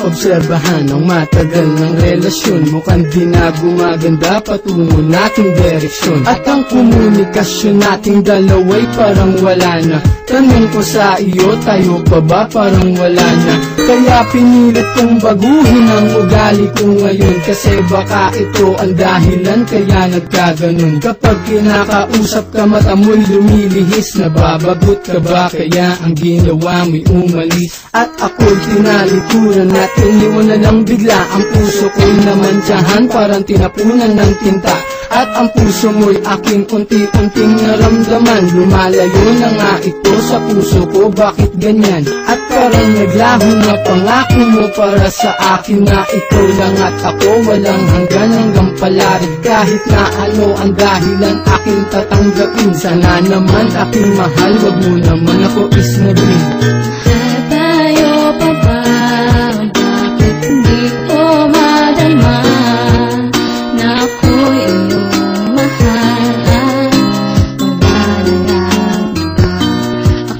naobserbahan ang matagal ng relasyon. Mukhang di na gumaganda patungo nating direksyon. At ang komunikasyon nating dalawa'y parang wala na. Tanong ko sa iyo, tayo pa ba parang wala na? Kaya pinilit kong baguhin ang ugali ko ngayon, kasi baka ito ang dahilan kaya nagkaganon. Kapag kinakausap ka mata mo'y lumilihis, nababagot ka ba kaya ang ginawa mo'y umalis? At ako'y tinalikuran at iniwan na lang bigla. Ang puso ko'y namantsahan parang tinapunan ng tinta. At ang puso mo'y aking unti-unting naramdaman. Lumalayo na nga ito sa puso ko, bakit ganyan? At parang naglaho na pangako mo para sa akin na ikaw lang at ako, walang hanggang palari. Kahit na ano ang dahilan aking tatanggapin, sana naman aking mahal, wag mo naman ako isnabin. Tayo pa ba? Bakit hindi ko madama na ako'y iyong mahal?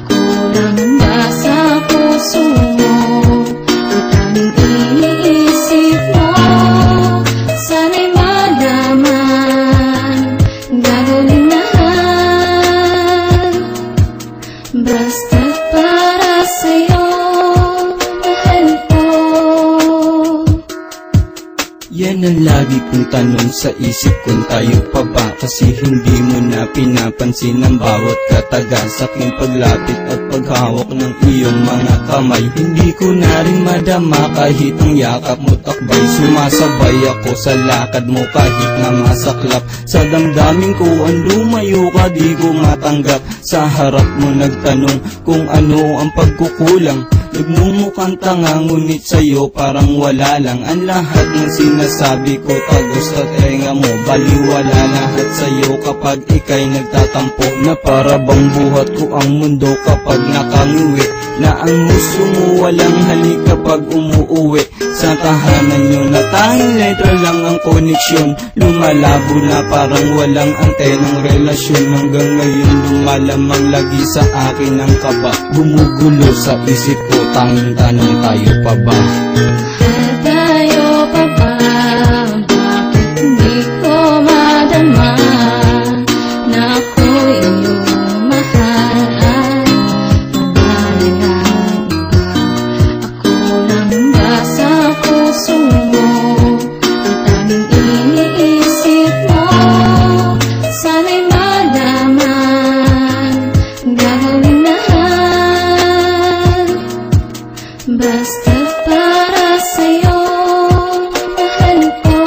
Ako lang ba sa puso mo at ang iniisip mo? Sana'y malaman gagawin lahat, basta't para sa'yo, mahal ko. Yan ang lagi kong tanong sa isip kung tayo pa ba, kasi hindi mo na pinapansin ang bawat kataga sa aking paglapit at paghawak ng iyong mga kamay. Hindi ko na rin madama kahit ang yakap mo takbay. Sumasabay ako sa lakad mo kahit na masaklap sa damdamin ko. Ang lumayo ka di ko matanggap, sa harap mo nagtanong kung ano ang pagkukulang. Nagmumukhang tanga ngunit sa'yo parang wala lang. Ang lahat ng sinasabi ko tagos sa tenga mo, baliwala lahat sa'yo kapag ika'y nagtatampo. Na para bang buhat ko ang mundo kapag nakangiwi, na ang gusto mo walang halik kapag umuuwi sa tahanan nyo, na tanging letra lang ang koneksyon. Lumalabo na parang walang antenang relasyon. Hanggang ngayon lumalamang lagi sa akin ang kaba. Gumugulo sa isip ko, tanging tanong, tayo pa ba? Tayo pa ba? Bakit hindi ko madama na ako'y iyong mahal? Ako lang ba sa puso mo at ang iniisip mo? Sana'y malaman gagawin lahat, basta't para sa'yo, mahal ko.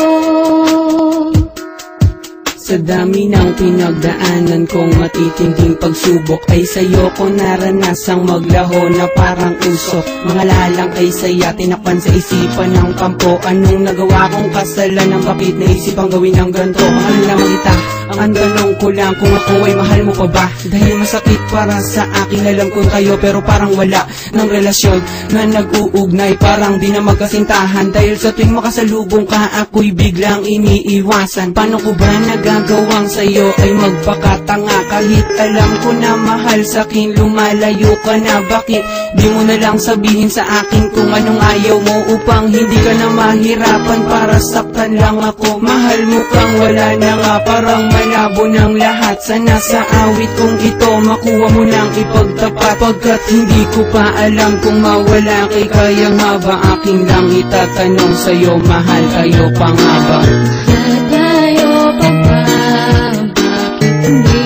Sa dami ng pinagdaanan kong matitinding pagsubok, ay sa'yo ko naranasang maglaho na parang usok. Mga lalang ay saya, tinakpan sa isipan ng kampo. Anong nagawa kong kasalanan, bakit naisipang gawin ang ganito? Mahal naman kita, ang tanong ko lang kung ako ay mahal mo pa ba? Dahil masakit para sa akin, alam kong tayo pero parang wala ng relasyon na nag-uugnay, parang di na magkasintahan. Dahil sa tuwing makasalubong ka, ako'y biglang iniiwasan. Paano ko ba nagagawang sa'yo ay magpakatanga? Kahit alam ko na mahal sa'kin, lumalayo ka na. Bakit di mo na lang sabihin sa akin kung anong ayaw mo, upang hindi ka na mahirapan para saktan lang ako? Mahal mo kang wala na nga, parang malabo ng lahat. Sana sa awit kong ito makuha mo nang ipagtapat, pagkat hindi ko pa alam kung mawala kay kaya nga ba? Aking lang itatanong sa'yo, mahal, kayo pa nga ba? Tayo pa ba? Bakit hindi